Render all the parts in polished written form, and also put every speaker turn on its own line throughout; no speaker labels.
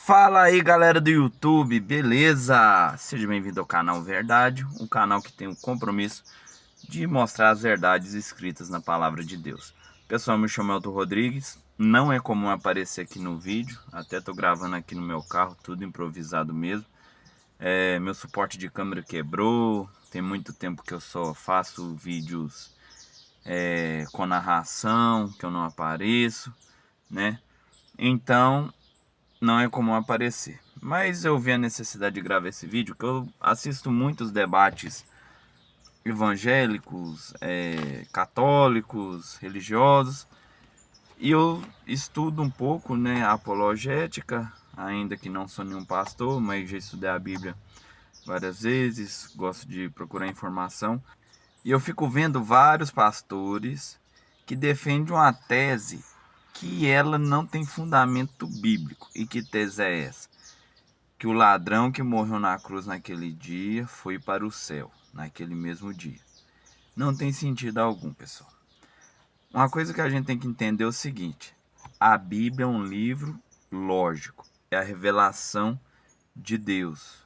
Fala aí, galera do YouTube, beleza? Seja bem-vindo ao canal Verdade, um canal que tem o compromisso de mostrar as verdades escritas na palavra de Deus. Pessoal, me chamo Elton Rodrigues, não é comum aparecer aqui no vídeo, até tô gravando aqui no meu carro, tudo improvisado mesmo. Meu suporte de câmera quebrou, tem muito tempo que eu só faço vídeos com narração, que eu não apareço, né? Então não é comum aparecer. Mas eu vi a necessidade de gravar esse vídeo, que eu assisto muitos debates evangélicos, católicos, religiosos, e eu estudo um pouco, né, a apologética, ainda que não sou nenhum pastor, mas já estudei a Bíblia várias vezes, gosto de procurar informação, e eu fico vendo vários pastores que defendem uma tese que ela não tem fundamento bíblico. E que tese é essa? Que o ladrão que morreu na cruz naquele dia foi para o céu, naquele mesmo dia. Não tem sentido algum, pessoal. Uma coisa que a gente tem que entender é o seguinte: a Bíblia é um livro lógico, é a revelação de Deus.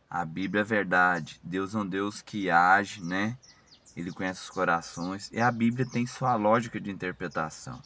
A Bíblia é verdade. Deus é um Deus que age, né? Ele conhece os corações. E a Bíblia tem sua lógica de interpretação.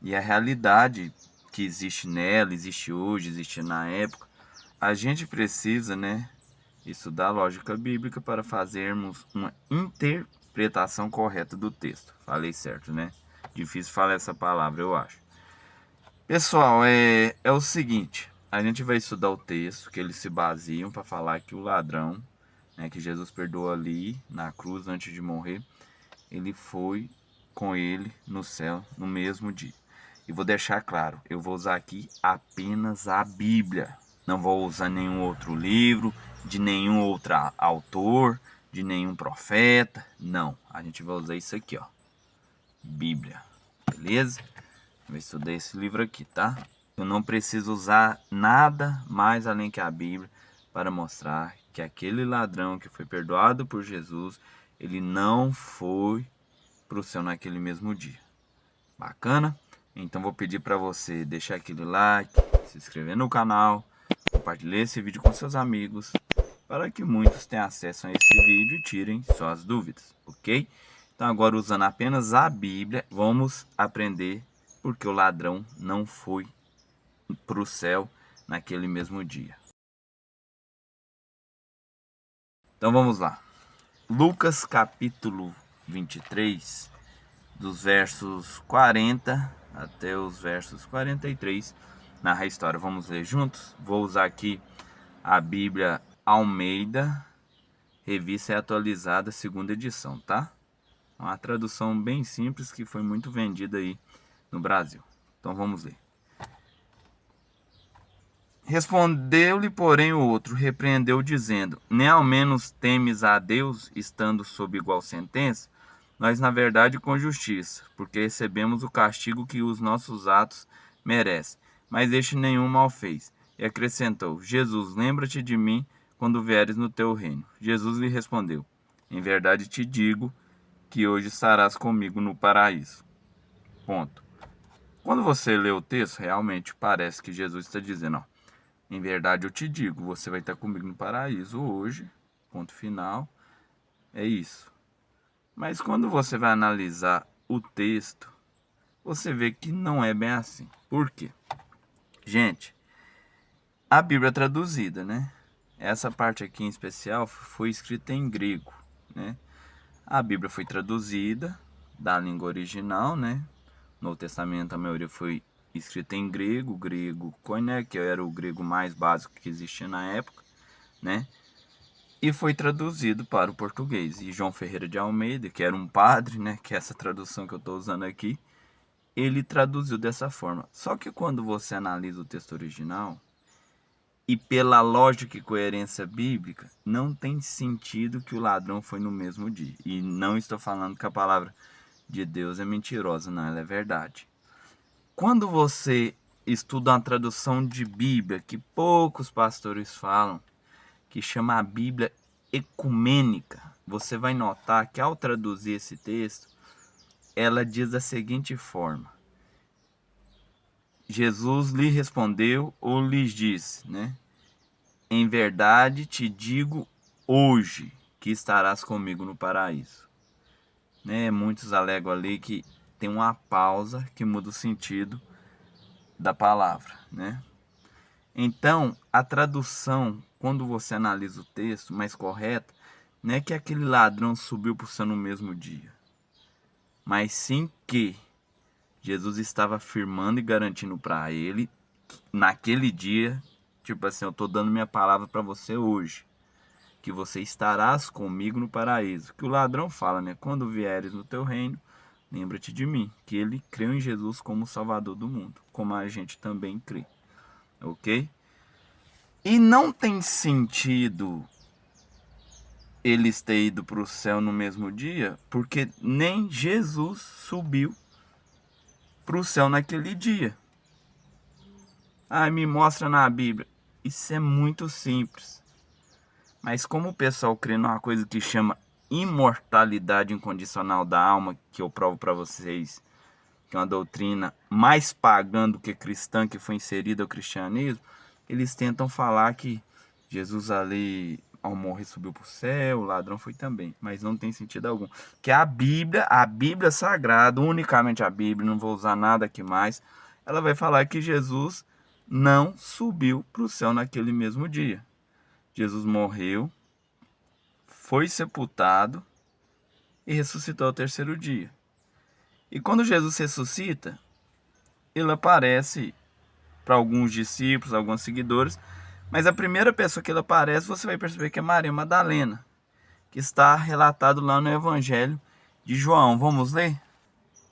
E a realidade que existe nela, existe hoje, existe na época, a gente precisa, né, estudar a lógica bíblica para fazermos uma interpretação correta do texto. Falei certo, né? Difícil falar essa palavra, eu acho. Pessoal, é o seguinte, a gente vai estudar o texto que eles se baseiam para falar que o ladrão, né, que Jesus perdoou ali na cruz antes de morrer, ele foi com ele no céu no mesmo dia. E vou deixar claro, eu vou usar aqui apenas a Bíblia. Não vou usar nenhum outro livro, de nenhum outro autor, de nenhum profeta. Não, a gente vai usar isso aqui, ó. Bíblia, beleza? Eu estudei esse livro aqui, tá? Eu não preciso usar nada mais além que a Bíblia para mostrar que aquele ladrão que foi perdoado por Jesus, ele não foi para o céu naquele mesmo dia. Bacana? Então vou pedir para você deixar aquele like, se inscrever no canal, compartilhar esse vídeo com seus amigos, para que muitos tenham acesso a esse vídeo e tirem suas dúvidas, ok? Então agora, usando apenas a Bíblia, vamos aprender porque o ladrão não foi para o céu naquele mesmo dia. Então vamos lá. Lucas capítulo 23, dos versos 40 até os versos 43, narra a história. Vamos ler juntos? Vou usar aqui a Bíblia Almeida, revista e atualizada, segunda edição, tá? Uma tradução bem simples que foi muito vendida aí no Brasil. Então vamos ler. Respondeu-lhe, porém, o outro, repreendeu, dizendo: nem ao menos temes a Deus, estando sob igual sentença? Nós, na verdade, com justiça, porque recebemos o castigo que os nossos atos merecem. Mas este nenhum mal fez. E acrescentou: Jesus, lembra-te de mim quando vieres no teu reino. Jesus lhe respondeu: em verdade te digo que hoje estarás comigo no paraíso. Ponto. Quando você lê o texto, realmente parece que Jesus está dizendo, ó, em verdade eu te digo, você vai estar comigo no paraíso hoje, ponto final, é isso. Mas quando você vai analisar o texto, você vê que não é bem assim. Por quê? Gente, a Bíblia é traduzida, né? Essa parte aqui em especial foi escrita em grego, né? A Bíblia foi traduzida da língua original, né? No Testamento a maioria foi escrita em grego, grego koiné, que era o grego mais básico que existia na época, né? E foi traduzido para o português. E João Ferreira de Almeida, que era um padre, né? Que é essa tradução que eu estou usando aqui, ele traduziu dessa forma. Só que quando você analisa o texto original, e pela lógica e coerência bíblica, não tem sentido que o ladrão foi no mesmo dia. E não estou falando que a palavra de Deus é mentirosa, não, ela é verdade. Quando você estuda uma tradução de Bíblia, que poucos pastores falam, que chama a Bíblia ecumênica, você vai notar que ao traduzir esse texto, ela diz da seguinte forma: Jesus lhe respondeu ou lhes disse, né? Em verdade te digo hoje que estarás comigo no paraíso. Né? Muitos alegam ali que tem uma pausa que muda o sentido da palavra, né? Então, a tradução, quando você analisa o texto mais correta, não é que aquele ladrão subiu para o céu no mesmo dia, mas sim que Jesus estava afirmando e garantindo para ele, naquele dia, tipo assim, eu estou dando minha palavra para você hoje, que você estarás comigo no paraíso. Que o ladrão fala, né? Quando vieres no teu reino, lembra-te de mim, que ele creu em Jesus como Salvador do mundo, como a gente também crê, ok? E não tem sentido eles terem ido para o céu no mesmo dia, porque nem Jesus subiu para o céu naquele dia. Ah, me mostra na Bíblia. Isso é muito simples. Mas como o pessoal crê numa coisa que chama imortalidade incondicional da alma, que eu provo para vocês, que é uma doutrina mais pagã do que cristã, que foi inserida ao cristianismo, eles tentam falar que Jesus ali, ao morrer, subiu para o céu, o ladrão foi também, mas não tem sentido algum. Que a Bíblia Sagrada, unicamente a Bíblia, não vou usar nada aqui mais, ela vai falar que Jesus não subiu para o céu naquele mesmo dia. Jesus morreu, foi sepultado e ressuscitou ao terceiro dia. E quando Jesus ressuscita, ele aparece para alguns discípulos, alguns seguidores, mas a primeira pessoa que ele aparece, você vai perceber que é Maria Madalena, que está relatado lá no Evangelho de João. Vamos ler?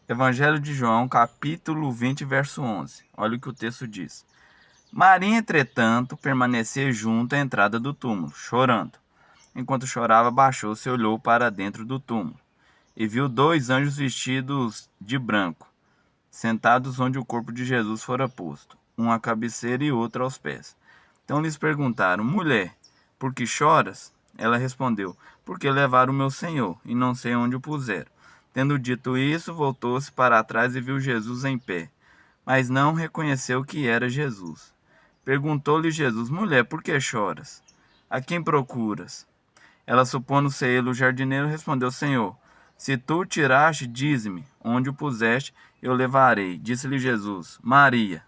Evangelho de João, capítulo 20, verso 11. Olha o que o texto diz. Maria, entretanto, permaneceu junto à entrada do túmulo, chorando. Enquanto chorava, baixou-se e olhou para dentro do túmulo, e viu dois anjos vestidos de branco, sentados onde o corpo de Jesus fora posto, um à cabeceira e outro aos pés. Então lhes perguntaram: Mulher, por que choras? Ela respondeu: Porque levaram o meu Senhor, e não sei onde o puseram. Tendo dito isso, voltou-se para trás e viu Jesus em pé, mas não reconheceu que era Jesus. Perguntou-lhe Jesus: Mulher, por que choras? A quem procuras? Ela, supondo ser ele o jardineiro, respondeu: Senhor, se tu o tiraste, dize-me onde o puseste, eu levarei. Disse-lhe Jesus: Maria.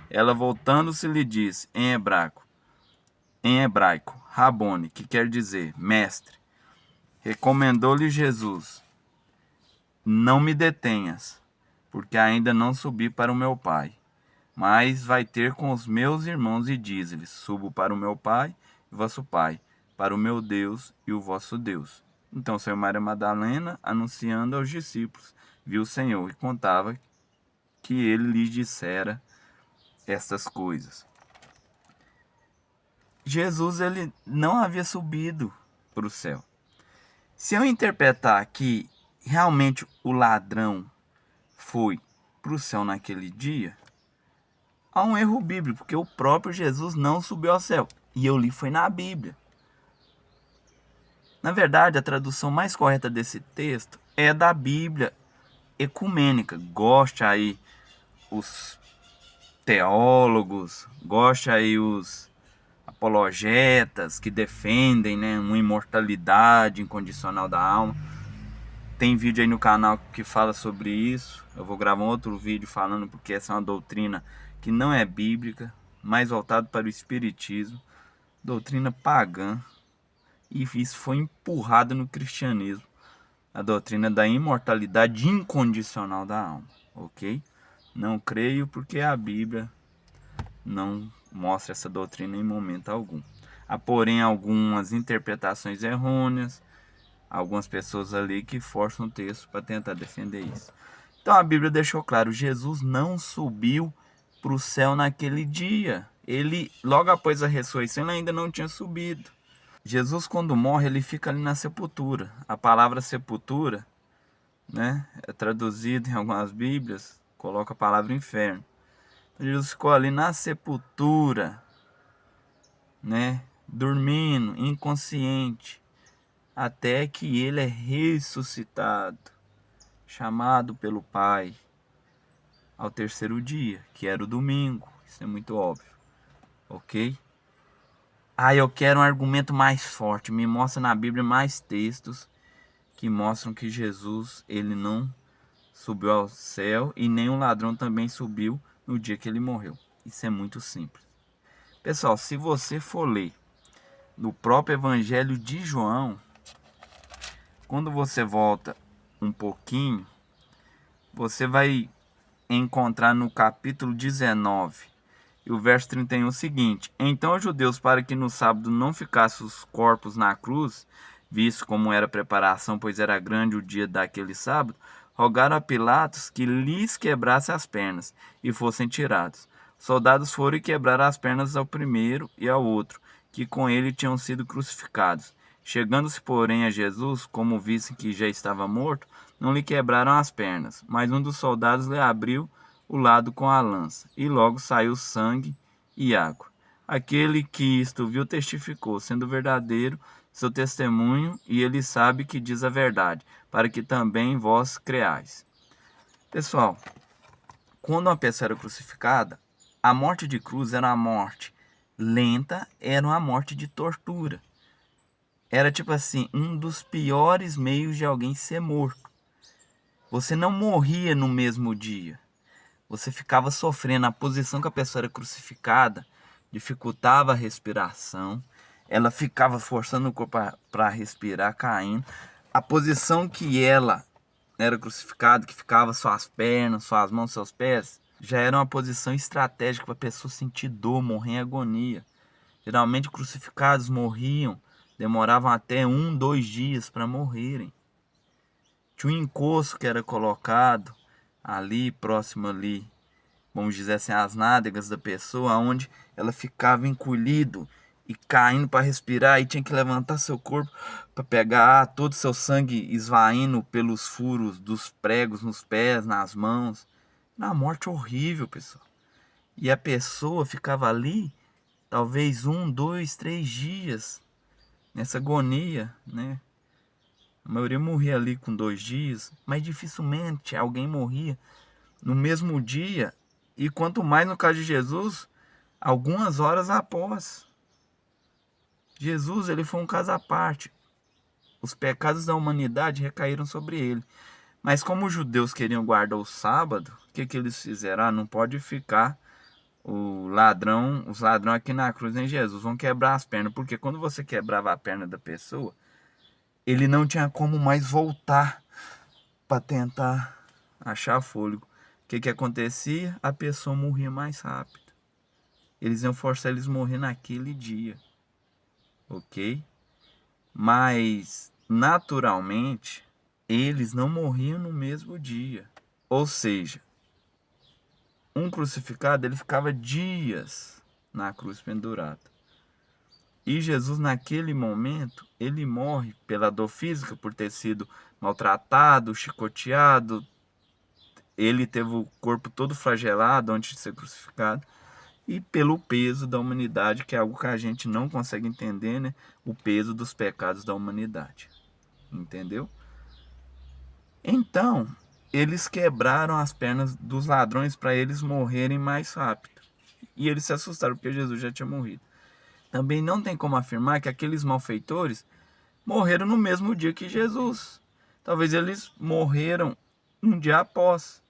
Ela, voltando-se, lhe disse em hebraico, Rabone, que quer dizer mestre. Recomendou-lhe Jesus: Não me detenhas, porque ainda não subi para o meu Pai. Mas vai ter com os meus irmãos e diz-lhes: Subo para o meu Pai e vosso Pai, para o meu Deus e o vosso Deus. Então saiu Maria Madalena anunciando aos discípulos, viu o Senhor e contava que ele lhes dissera estas coisas. Jesus ele não havia subido para o céu. Se eu interpretar que realmente o ladrão foi para o céu naquele dia, há um erro bíblico, porque o próprio Jesus não subiu ao céu. E eu li foi na Bíblia. Na verdade, a tradução mais correta desse texto é da Bíblia ecumênica. Goste aí os teólogos, goste aí os apologetas que defendem, né, uma imortalidade incondicional da alma. Tem vídeo aí no canal que fala sobre isso. Eu vou gravar um outro vídeo falando porque essa é uma doutrina que não é bíblica, mais voltado para o espiritismo, doutrina pagã. E isso foi empurrado no cristianismo, a doutrina da imortalidade incondicional da alma, ok? Não creio porque a Bíblia não mostra essa doutrina em momento algum. Há, porém, algumas interpretações errôneas, algumas pessoas ali que forçam o texto para tentar defender isso. Então a Bíblia deixou claro, Jesus não subiu para o céu naquele dia. Ele, logo após a ressurreição, ele ainda não tinha subido. Jesus, quando morre, ele fica ali na sepultura. A palavra sepultura, né, é traduzida em algumas Bíblias, coloca a palavra inferno. Então, Jesus ficou ali na sepultura, né, dormindo, inconsciente, até que ele é ressuscitado, chamado pelo Pai, ao terceiro dia, que era o domingo. Isso é muito óbvio, ok? Eu quero um argumento mais forte. Me mostra na Bíblia mais textos que mostram que Jesus, ele não subiu ao céu e nem o ladrão também subiu no dia que ele morreu. Isso é muito simples. Pessoal, se você for ler no próprio Evangelho de João, quando você volta um pouquinho, você vai encontrar no capítulo 19 e o verso 31 o seguinte: Então os judeus, para que no sábado não ficassem os corpos na cruz, visto como era preparação, pois era grande o dia daquele sábado, rogaram a Pilatos que lhes quebrasse as pernas e fossem tirados. Soldados foram e quebraram as pernas ao primeiro e ao outro, que com ele tinham sido crucificados. Chegando-se, porém, a Jesus, como vissem que já estava morto, não lhe quebraram as pernas, mas um dos soldados lhe abriu o lado com a lança, e logo saiu sangue e água. Aquele que isto viu testificou, sendo verdadeiro seu testemunho, e ele sabe que diz a verdade, para que também vós creais. Pessoal, quando uma pessoa era crucificada, a morte de cruz era uma morte lenta, era uma morte de tortura. Era tipo assim, um dos piores meios de alguém ser morto. Você não morria no mesmo dia. Você ficava sofrendo. A posição que a pessoa era crucificada dificultava a respiração. Ela ficava forçando o corpo para respirar, caindo. A posição que ela era crucificada, que ficava suas pernas, suas mãos, seus pés, já era uma posição estratégica para a pessoa sentir dor, morrer em agonia. Geralmente crucificados morriam, demoravam até 2 dias para morrerem. Tinha um encosto que era colocado ali, próximo ali, vamos dizer assim, as nádegas da pessoa, onde ela ficava encolhido e caindo para respirar, e tinha que levantar seu corpo para pegar todo o seu sangue esvaindo pelos furos dos pregos nos pés, nas mãos. Uma morte horrível, pessoal. E a pessoa ficava ali, talvez 2, 3 dias, nessa agonia, né? A maioria morria ali com 2 dias, mas dificilmente alguém morria no mesmo dia, e quanto mais no caso de Jesus, algumas horas após. Jesus, ele foi um caso à parte. Os pecados da humanidade recaíram sobre ele. Mas como os judeus queriam guardar o sábado, o que eles fizeram? Não pode ficar os ladrões aqui na cruz, nem Jesus, vão quebrar as pernas. Porque quando você quebrava a perna da pessoa, ele não tinha como mais voltar para tentar achar fôlego. O que acontecia? A pessoa morria mais rápido. Eles iam forçar eles a morrer naquele dia, ok? Mas, naturalmente, eles não morriam no mesmo dia. Ou seja, um crucificado, ele ficava dias na cruz pendurado. E Jesus, naquele momento, ele morre pela dor física, por ter sido maltratado, chicoteado. Ele teve o corpo todo flagelado antes de ser crucificado. E pelo peso da humanidade, que é algo que a gente não consegue entender, né? O peso dos pecados da humanidade. Entendeu? Então, eles quebraram as pernas dos ladrões para eles morrerem mais rápido. E eles se assustaram porque Jesus já tinha morrido. Também não tem como afirmar que aqueles malfeitores morreram no mesmo dia que Jesus. Talvez eles morreram um dia após.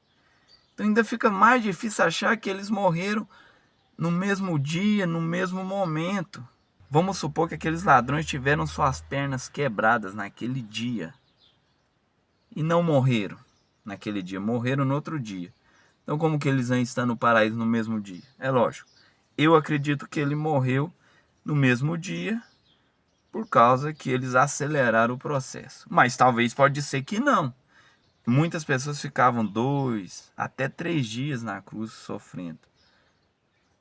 Então ainda fica mais difícil achar que eles morreram no mesmo dia, no mesmo momento. Vamos supor que aqueles ladrões tiveram suas pernas quebradas naquele dia e não morreram naquele dia, morreram no outro dia. Então como que eles vão estar no paraíso no mesmo dia? É lógico. Eu acredito que ele morreu no mesmo dia por causa que eles aceleraram o processo. Mas talvez pode ser que não. Muitas pessoas ficavam 2 até 3 dias na cruz sofrendo.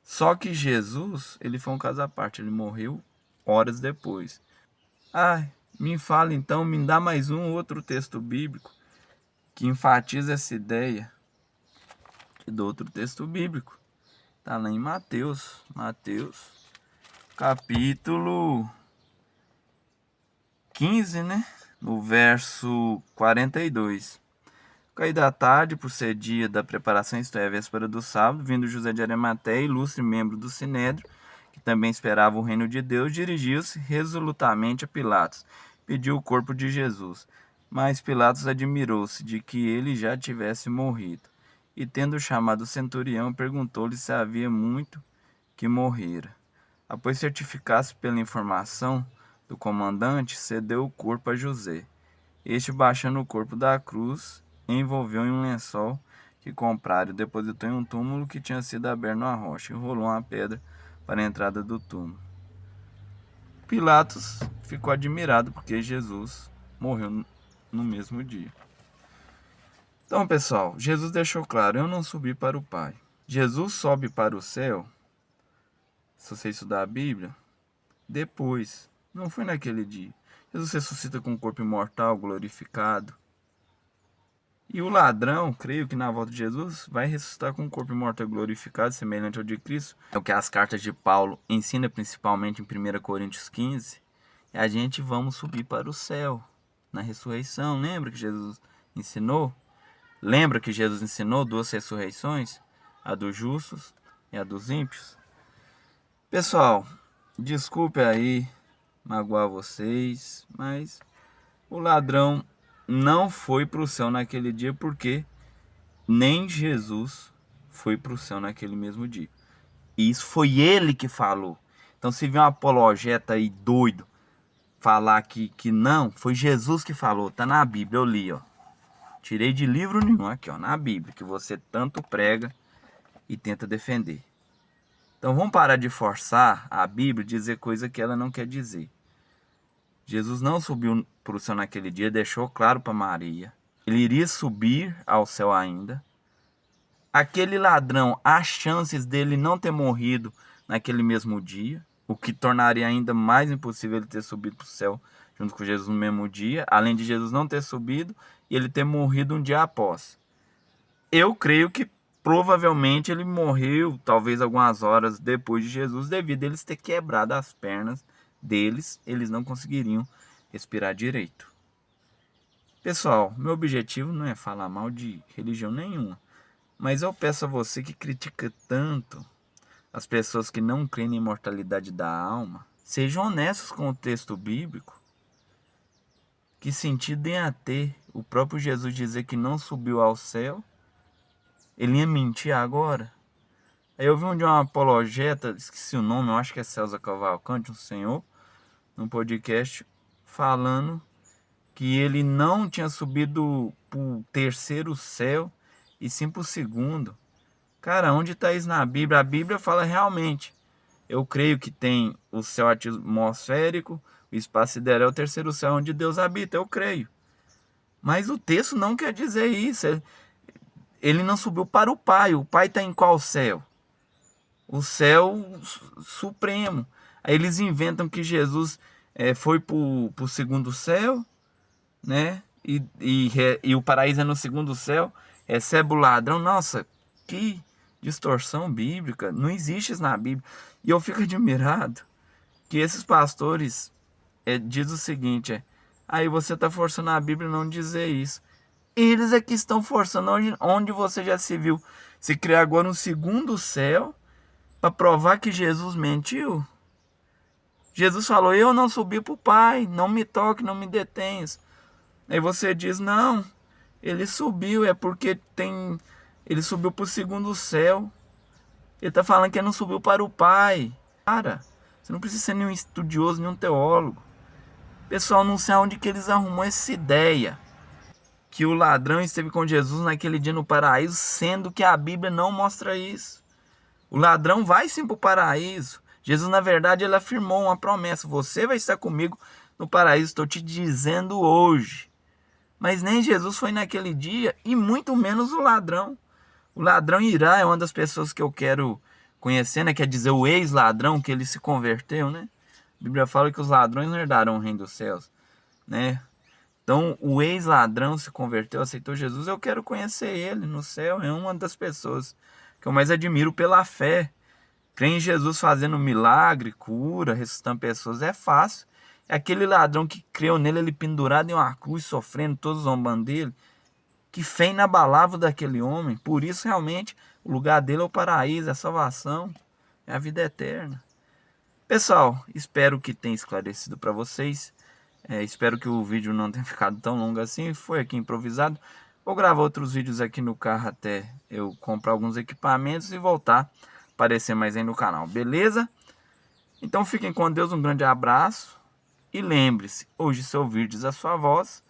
Só que Jesus, ele foi um caso à parte, ele morreu horas depois. Me fala então, me dá mais um outro texto bíblico que enfatiza essa ideia. Te dou outro texto bíblico. Está lá em Mateus, capítulo 15, né? No verso 42. Caída a tarde, por ser dia da preparação, isto é, a véspera do sábado, vindo José de Arimateia, ilustre membro do Sinédrio, que também esperava o reino de Deus, dirigiu-se resolutamente a Pilatos, pediu o corpo de Jesus. Mas Pilatos admirou-se de que ele já tivesse morrido, e tendo chamado o centurião, perguntou-lhe se havia muito que morrera. Após certificar-se pela informação do comandante, cedeu o corpo a José. Este, baixando o corpo da cruz, envolveu em um lençol que comprara e depositou em um túmulo que tinha sido aberto na rocha, e rolou uma pedra para a entrada do túmulo. Pilatos ficou admirado porque Jesus morreu no mesmo dia. Então, pessoal, Jesus deixou claro: eu não subi para o Pai. Jesus sobe para o céu, se você estudar a Bíblia, depois, não foi naquele dia. Jesus ressuscita com um corpo imortal, glorificado. E o ladrão, creio que na volta de Jesus, vai ressuscitar com um corpo imortal glorificado, semelhante ao de Cristo. É o que as cartas de Paulo ensinam, principalmente em 1 Coríntios 15. E a gente vamos subir para o céu, na ressurreição. Lembra que Jesus ensinou? Lembra que Jesus ensinou 2 ressurreições? A dos justos e a dos ímpios? Pessoal, desculpe aí magoar vocês, mas o ladrão não foi para o céu naquele dia, porque nem Jesus foi para o céu naquele mesmo dia. E isso foi ele que falou. Então, se vier um apologeta aí doido falar que não, foi Jesus que falou. Tá na Bíblia, eu li, ó. Tirei de livro nenhum aqui, ó, na Bíblia, que você tanto prega e tenta defender. Então, vamos parar de forçar a Bíblia a dizer coisa que ela não quer dizer. Jesus não subiu para o céu naquele dia, deixou claro para Maria. Ele iria subir ao céu ainda. Aquele ladrão, há chances dele não ter morrido naquele mesmo dia, o que tornaria ainda mais impossível ele ter subido para o céu junto com Jesus no mesmo dia, além de Jesus não ter subido e ele ter morrido um dia após. Eu creio que provavelmente ele morreu talvez algumas horas depois de Jesus, devido a eles ter quebrado as pernas deles, eles não conseguiriam respirar direito. Pessoal, meu objetivo não é falar mal de religião nenhuma, mas eu peço a você que critica tanto as pessoas que não creem na imortalidade da alma, sejam honestos com o texto bíblico. Que sentido ia ter o próprio Jesus dizer que não subiu ao céu? Ele ia mentir agora? Aí eu vi um de uma apologeta, esqueci o nome, eu acho que é Celso Cavalcante, um senhor, num podcast, falando que ele não tinha subido para o terceiro céu, e sim para o segundo. Cara, onde está isso na Bíblia? A Bíblia fala realmente. Eu creio que tem o céu atmosférico, o espaço sideral, o terceiro céu onde Deus habita, eu creio. Mas o texto não quer dizer isso. Ele não subiu para o Pai. O Pai está em qual céu? O céu supremo. Aí eles inventam que Jesus foi para o segundo céu, né? E o paraíso é no segundo céu. Recebe o ladrão. Nossa, que distorção bíblica. Não existe isso na Bíblia. E eu fico admirado que esses pastores diz o seguinte: aí você está forçando a Bíblia a não dizer isso. Eles é que estão forçando. Onde você já se viu se criar agora um segundo céu para provar que Jesus mentiu? Jesus falou: eu não subi para o Pai, não me toque, não me detenhas. Aí você diz: não, ele subiu, é porque ele subiu para o segundo céu. Ele está falando que ele não subiu para o Pai. Cara, você não precisa ser nenhum estudioso, nenhum teólogo. Pessoal, não sei onde que eles arrumam essa ideia que o ladrão esteve com Jesus naquele dia no paraíso, sendo que a Bíblia não mostra isso. O ladrão vai sim para o paraíso. Jesus, na verdade, ele afirmou uma promessa: você vai estar comigo no paraíso, estou te dizendo hoje. Mas nem Jesus foi naquele dia, e muito menos o ladrão. O ladrão Irá é uma das pessoas que eu quero conhecer, né? Quer dizer, o ex-ladrão, que ele se converteu, né? A Bíblia fala que os ladrões não herdarão o reino dos céus, né? Então, o ex-ladrão se converteu, aceitou Jesus. Eu quero conhecer ele no céu. É uma das pessoas que eu mais admiro pela fé. Crer em Jesus fazendo milagre, cura, ressuscitando pessoas é fácil. É aquele ladrão que creu nele, ele pendurado em uma cruz, sofrendo, todos zombando dele. Que fé inabalável daquele homem. Por isso, realmente, o lugar dele é o paraíso, é a salvação, é a vida eterna. Pessoal, espero que tenha esclarecido para vocês. Espero que o vídeo não tenha ficado tão longo assim. Foi aqui improvisado. Vou gravar outros vídeos aqui no carro até eu comprar alguns equipamentos e voltar a aparecer mais aí no canal, beleza? Então fiquem com Deus, um grande abraço. E lembre-se, hoje se ouvirdes a sua voz,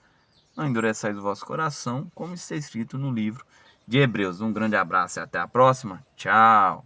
não endureçais o vosso coração, como está escrito no livro de Hebreus. Um grande abraço e até a próxima. Tchau.